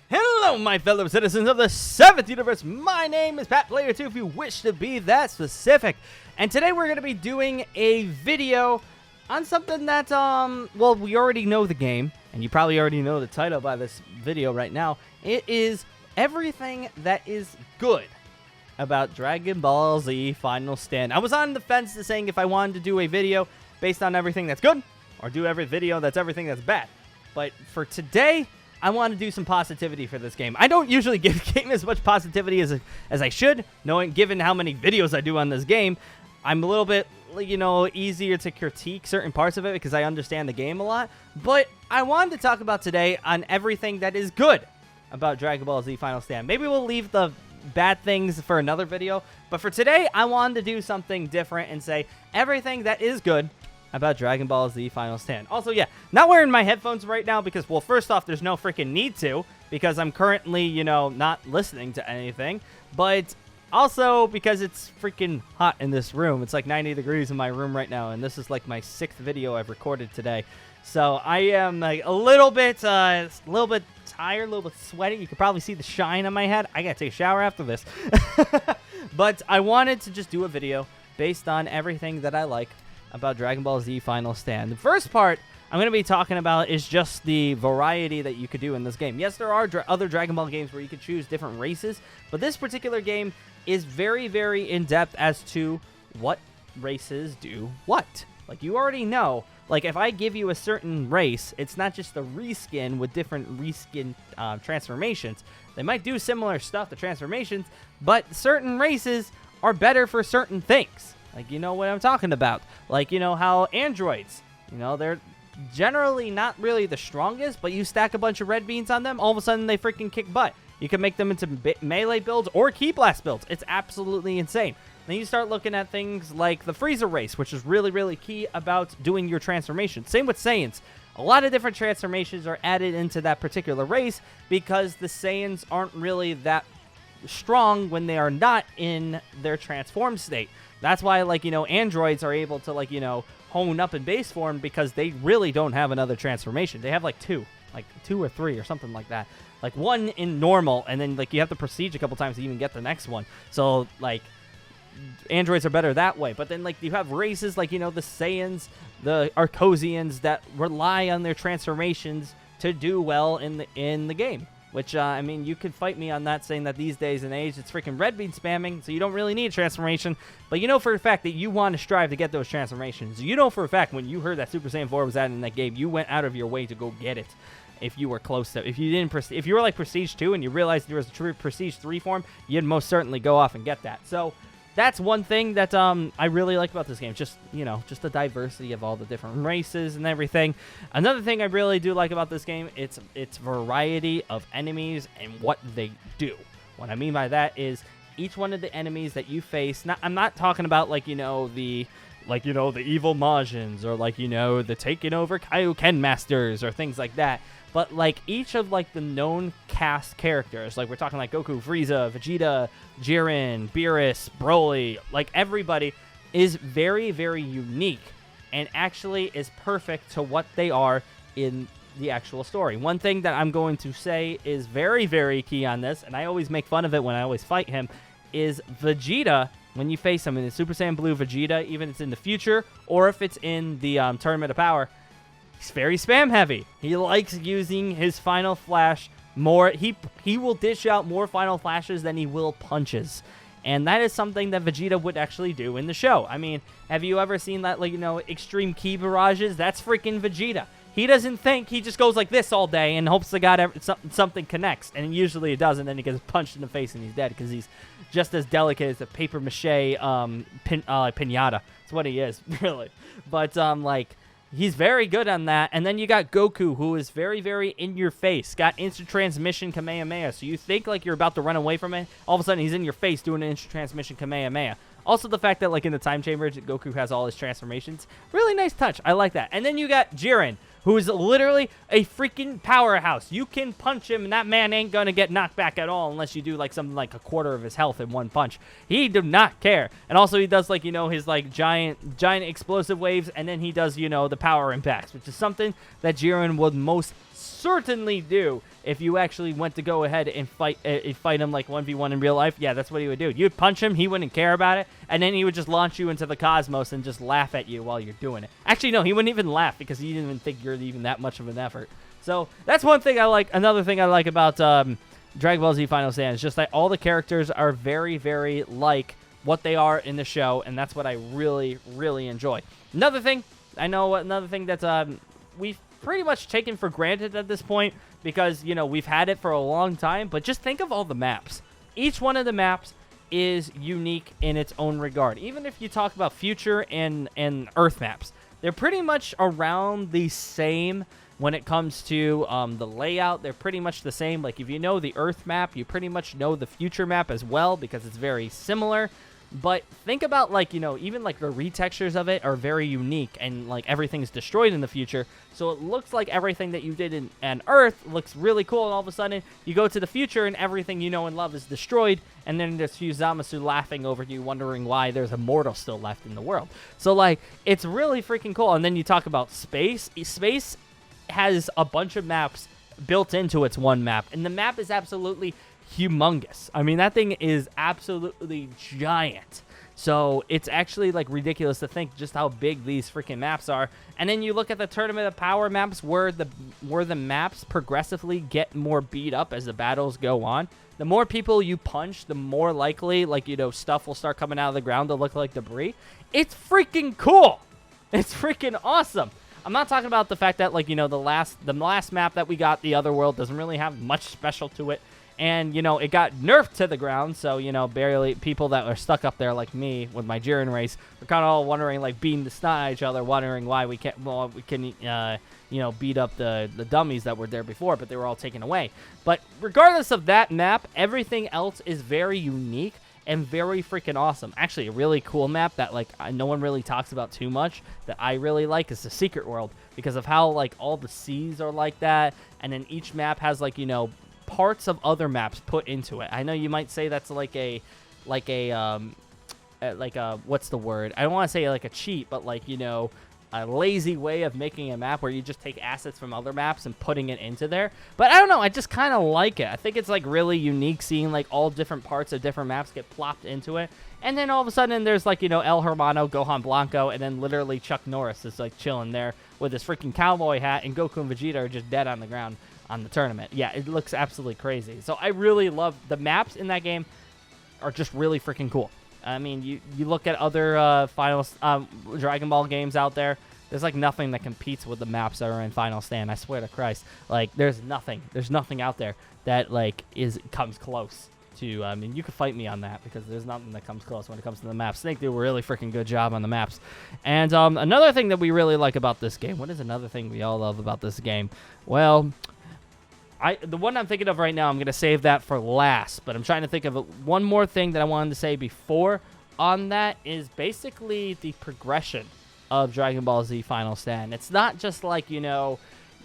Hello, my fellow citizens of the 7th universe. My name is PatPlayer2, if you wish to be that specific. And today we're going to be doing a video on something that, well, we already know the game, and you probably already know the title by this video right now. It is everything that is good about Dragon Ball Z Final Stand. I was on the fence to saying if I wanted to do a video based on everything that's good, or do every video that's everything that's bad. But for today, I want to do some positivity for this game. I don't usually give the game as much positivity as I should, given how many videos I do on this game. I'm a little bit, you know, easier to critique certain parts of it because I understand the game a lot. But I wanted to talk about today on everything that is good about Dragon Ball Z Final Stand. Maybe we'll leave the bad things for another video. But for today, I wanted to do something different and say everything that is good about Dragon Ball Z Final Stand. Also, yeah, not wearing my headphones right now because, well, first off, there's no freaking need to because I'm currently, you know, not listening to anything. But also because it's freaking hot in this room. It's like 90 degrees in my room right now, and this is like my 6th video I've recorded today. So I am like a little bit tired, a little bit sweaty. You can probably see the shine on my head. I gotta take a shower after this. But I wanted to just do a video based on everything that I like about Dragon Ball Z Final Stand. The first part I'm going to be talking about is just the variety that you could do in this game. Yes, there are other Dragon Ball games where you could choose different races, but this particular game is very, very in-depth as to what races do what. Like, you already know, like, if I give you a certain race, it's not just the reskin with different reskin transformations. They might do similar stuff, the transformations, but certain races are better for certain things. Like, you know what I'm talking about. Like, you know how androids, you know, they're generally not really the strongest, but you stack a bunch of red beans on them, all of a sudden they freaking kick butt. You can make them into melee builds or key blast builds. It's absolutely insane. Then you start looking at things like the Frieza race, which is really, really key about doing your transformation. Same with Saiyans. A lot of different transformations are added into that particular race because the Saiyans aren't really that strong when they are not in their transformed state. That's why, like, you know, androids are able to, like, you know, hone up in base form because they really don't have another transformation. They have, like, two or three or something like that. Like, one in normal, and then, like, you have to prestige a couple times to even get the next one. So, like, androids are better that way. But then, like, you have races like, you know, the Saiyans, the Arcosians that rely on their transformations to do well in the game. Which, I mean, you could fight me on that, saying that these days and age, it's freaking red bean spamming, so you don't really need a transformation. But you know for a fact that you want to strive to get those transformations. You know for a fact when you heard that Super Saiyan 4 was added in that game, you went out of your way to go get it. If you were close to, if you were like Prestige 2 and you realized there was a true Prestige 3 form, you'd most certainly go off and get that. So that's one thing that I really like about this game. Just, you know, just the diversity of all the different races and everything. Another thing I really do like about this game, it's variety of enemies and what they do. What I mean by that is each one of the enemies that you face, I'm not talking about like, you know, the evil Majins or like, you know, the taking over Kaioken Masters or things like that. But, like, each of, like, the known cast characters, like, we're talking, like, Goku, Frieza, Vegeta, Jiren, Beerus, Broly, like, everybody is very, very unique and actually is perfect to what they are in the actual story. One thing that I'm going to say is very, very key on this, and I always make fun of it when I always fight him, is Vegeta, when you face him in the Super Saiyan Blue Vegeta, even if it's in the future or if it's in the Tournament of Power, he's very spam heavy. He likes using his Final Flash more. He will dish out more Final Flashes than he will punches. And that is something that Vegeta would actually do in the show. I mean, have you ever seen that, like, you know, extreme key barrages? That's freaking Vegeta. He doesn't think. He just goes like this all day and hopes to God something connects. And usually it does, and then he gets punched in the face and he's dead because he's just as delicate as a papier-mâché piñata. That's what he is, really. But, like, he's very good on that. And then you got Goku, who is very, very in your face. Got instant transmission Kamehameha. So you think like you're about to run away from it. All of a sudden, he's in your face doing an instant transmission Kamehameha. Also, the fact that like in the time chamber, Goku has all his transformations. Really nice touch. I like that. And then you got Jiren, who is literally a freaking powerhouse. You can punch him, and that man ain't gonna get knocked back at all unless you do, like, something like a quarter of his health in one punch. He do not care. And also, he does, like, you know, his, like, giant explosive waves, and then he does, you know, the power impacts, which is something that Jiren would most certainly do if you actually went to go ahead and fight him like 1v1 in real life. Yeah, that's what he would do. You'd punch him, he wouldn't care about it, and then he would just launch you into the cosmos and just laugh at you while you're doing it. Actually, no, he wouldn't even laugh because he didn't even think you're even that much of an effort. So that's one thing I like. Another thing I like about Dragon Ball Z Final Stand is just that all the characters are very, very like what they are in the show, and that's what I really, really enjoy. Another thing that's we've pretty much taken for granted at this point because, you know, we've had it for a long time, but just think of all the maps. Each one of the maps is unique in its own regard. Even if you talk about future and Earth maps, they're pretty much around the same when it comes to the layout. They're pretty much the same. Like, if you know the Earth map, you pretty much know the future map as well because it's very similar. But think about, like, you know, even, like, the retextures of it are very unique, and, like, everything's destroyed in the future. So it looks like everything that you did in Earth looks really cool, and all of a sudden, you go to the future, and everything you know and love is destroyed, and then there's Fusamasu laughing over you, wondering why there's a mortal still left in the world. So, like, it's really freaking cool. And then you talk about space. Space has a bunch of maps built into its one map, and the map is absolutely humongous. I mean, that thing is absolutely giant. So it's actually, like, ridiculous to think just how big these freaking maps are. And then you look at the Tournament of Power maps where the maps progressively get more beat up as the battles go on. The more people you punch, the more likely, like, you know, stuff will start coming out of the ground to look like debris. It's freaking cool. It's freaking awesome. I'm not talking about the fact that, like, you know, the last map that we got, the Otherworld, doesn't really have much special to it. And, you know, it got nerfed to the ground, so, you know, barely people that are stuck up there like me with my Jiren race are kind of all wondering, like, beating the snot at each other, wondering why we can, you know, beat up the dummies that were there before, but they were all taken away. But regardless of that map, everything else is very unique and very freaking awesome. Actually, a really cool map that, like, no one really talks about too much that I really like is the Secret World, because of how, like, all the seas are like that, and then each map has, like, you know, parts of other maps put into it. I know you might say that's like a what's the word? I don't want to say like a cheat, but, like, you know, a lazy way of making a map where you just take assets from other maps and putting it into there. But I don't know, I just kind of like it. I think it's, like, really unique seeing, like, all different parts of different maps get plopped into it. And then all of a sudden there's, like, you know, El Hermano, Gohan Blanco, and then literally Chuck Norris is, like, chilling there with his freaking cowboy hat, and Goku and Vegeta are just dead on the ground on the tournament. Yeah, it looks absolutely crazy. So I really love the maps in that game. Are just really freaking cool. I mean, you look at other Dragon Ball games out there, there's, like, nothing that competes with the maps that are in Final Stand. I swear to Christ. Like, there's nothing out there that, like, comes close to, I mean, you could fight me on that because there's nothing that comes close when it comes to the maps. Snake did a really freaking good job on the maps. And another thing that we really like about this game, what is another thing we all love about this game? Well, the one I'm thinking of right now, I'm going to save that for last, but I'm trying to think of one more thing that I wanted to say before on that is basically the progression of Dragon Ball Z Final Stand. It's not just like, you know,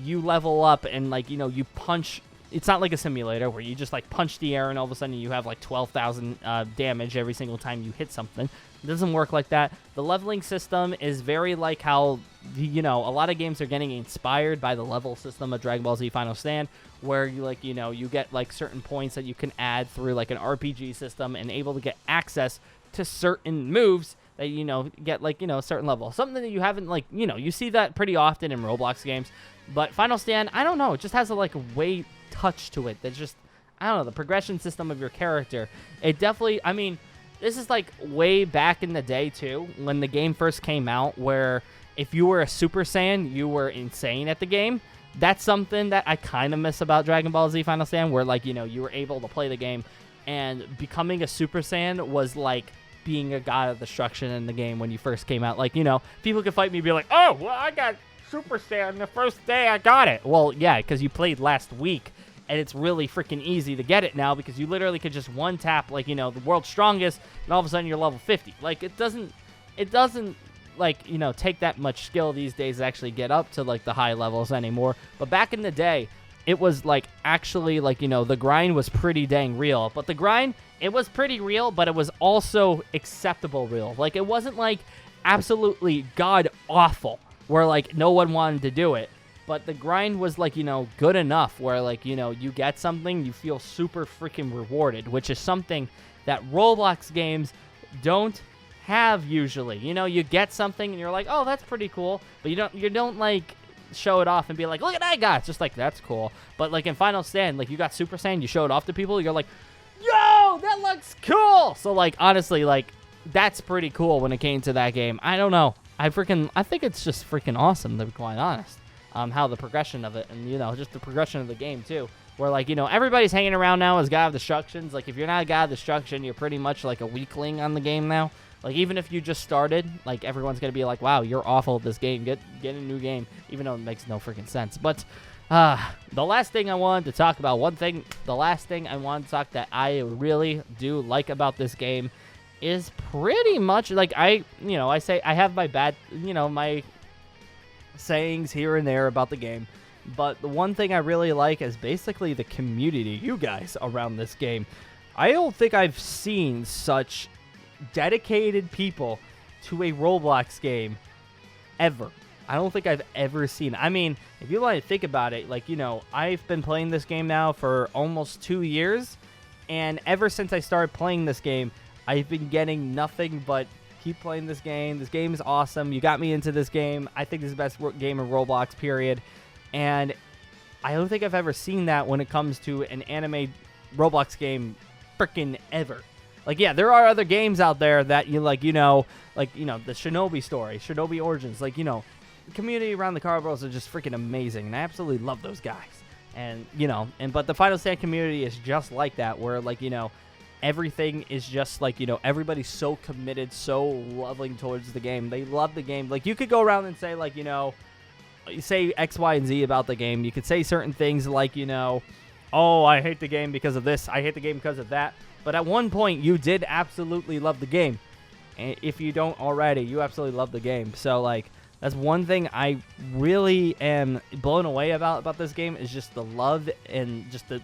you level up and, like, you know, you punch. It's not like a simulator where you just, like, punch the air and all of a sudden you have, like, 12,000 damage every single time you hit something. It doesn't work like that. The leveling system is very like how, you know, a lot of games are getting inspired by the level system of Dragon Ball Z Final Stand, where you, like, you know, you get, like, certain points that you can add through, like, an RPG system and able to get access to certain moves that, you know, get, like, you know, a certain level. Something that you haven't, like, you know, you see that pretty often in Roblox games. But Final Stand, I don't know, it just has a, like, way touch to it that's just, I don't know, the progression system of your character. It definitely, I mean, this is, like, way back in the day, too, when the game first came out, where if you were a Super Saiyan, you were insane at the game. That's something that I kind of miss about Dragon Ball Z Final Stand, where, like, you know, you were able to play the game, and becoming a Super Saiyan was like being a god of destruction in the game when you first came out. Like, you know, people could fight me and be like, oh, well, I got Super Saiyan the first day I got it. Well, yeah, because you played last week, and it's really freaking easy to get it now because you literally could just one tap, like, you know, the world's strongest, and all of a sudden you're level 50. Like, it doesn't like, you know, take that much skill these days to actually get up to, like, the high levels anymore. But back in the day, it was, like, actually, like, you know, the grind was pretty dang real. But the grind, it was pretty real, but it was also acceptable real. Like, it wasn't, like, absolutely god-awful, where, like, no one wanted to do it. But the grind was, like, you know, good enough where, like, you know, you get something, you feel super freaking rewarded, which is something that Roblox games don't have usually. You know, you get something and you're like, oh, that's pretty cool, but you don't like show it off and be like, look at that guy. It's just like, that's cool. But like in Final Stand, like you got Super Saiyan, you show it off to people, you're like, yo, that looks cool. So like honestly, like that's pretty cool when it came to that game. I don't know. I think it's just freaking awesome, to be quite honest. How the progression of it, and you know, just the progression of the game too, where like, you know, everybody's hanging around now as God of Destructions. Like if you're not a God of Destruction, you're pretty much like a weakling on the game now. Like, even if you just started, like, everyone's going to be like, wow, you're awful at this game. Get a new game, even though it makes no freaking sense. But the last thing I wanted to talk about, the last thing I wanted to talk that I really do like about this game is pretty much, like, I say, I have my my sayings here and there about the game. But the one thing I really like is basically the community, you guys, around this game. I don't think I've seen such dedicated people to a Roblox game ever. I don't think I've ever seen. I mean, if you like to think about it, like, you know, I've been playing this game now for almost 2 years, and ever since I started playing this game, I've been getting nothing but keep playing this game. This game is awesome. You got me into this game. I think this is the best game in Roblox, period. And I don't think I've ever seen that when it comes to an anime Roblox game freaking ever. Like, yeah, there are other games out there that the Shinobi story, Shinobi Origins, like, you know, the community around the Car Bros are just freaking amazing, and I absolutely love those guys. And, you know, but the Final Stand community is just like that, where, like, you know, everything is just, like, you know, everybody's so committed, so loving towards the game. They love the game. Like, you could go around and say, like, you know, you say X, Y, and Z about the game. You could say certain things like, you know, oh, I hate the game because of this. I hate the game because of that. But at one point, you did absolutely love the game. And if you don't already, you absolutely love the game. So, like, that's one thing I really am blown away about this game, is just the love and just the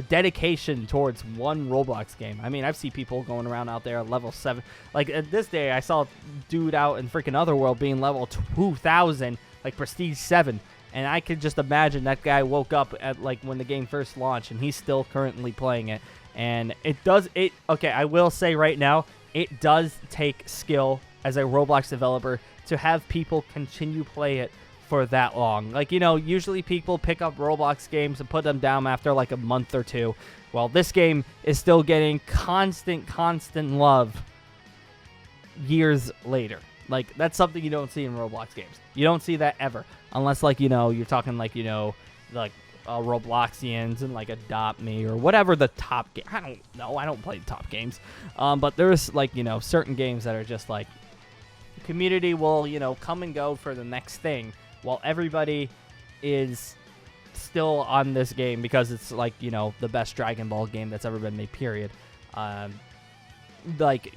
dedication towards one Roblox game. I mean, I've seen people going around out there at level 7. Like, this day, I saw a dude out in freaking Otherworld being level 2,000, like Prestige 7. And I could just imagine that guy woke up at, like, when the game first launched, and he's still currently playing it. And okay, I will say right now, it does take skill as a Roblox developer to have people continue play it for that long. Like, you know, usually people pick up Roblox games and put them down after like a month or two. Well, this game is still getting constant love years later. Like, that's something you don't see in Roblox games. You don't see that ever. Unless, like, you know, you're talking like, you know, like Robloxians and like Adopt Me or whatever the top game. I don't know. I don't play top games. But there's, like, you know, certain games that are just like, community will, you know, come and go for the next thing while everybody is still on this game because it's, like, you know, the best Dragon Ball game that's ever been made, period. Like,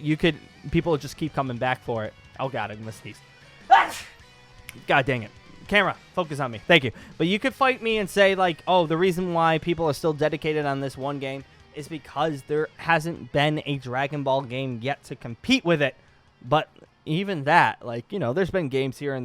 people just keep coming back for it. Oh god, I'm gonna sneeze. God dang it. Camera, focus on me. Thank you. But you could fight me and say, like, oh, the reason why people are still dedicated on this one game is because there hasn't been a Dragon Ball game yet to compete with it. But even that, like, you know, there's been games here and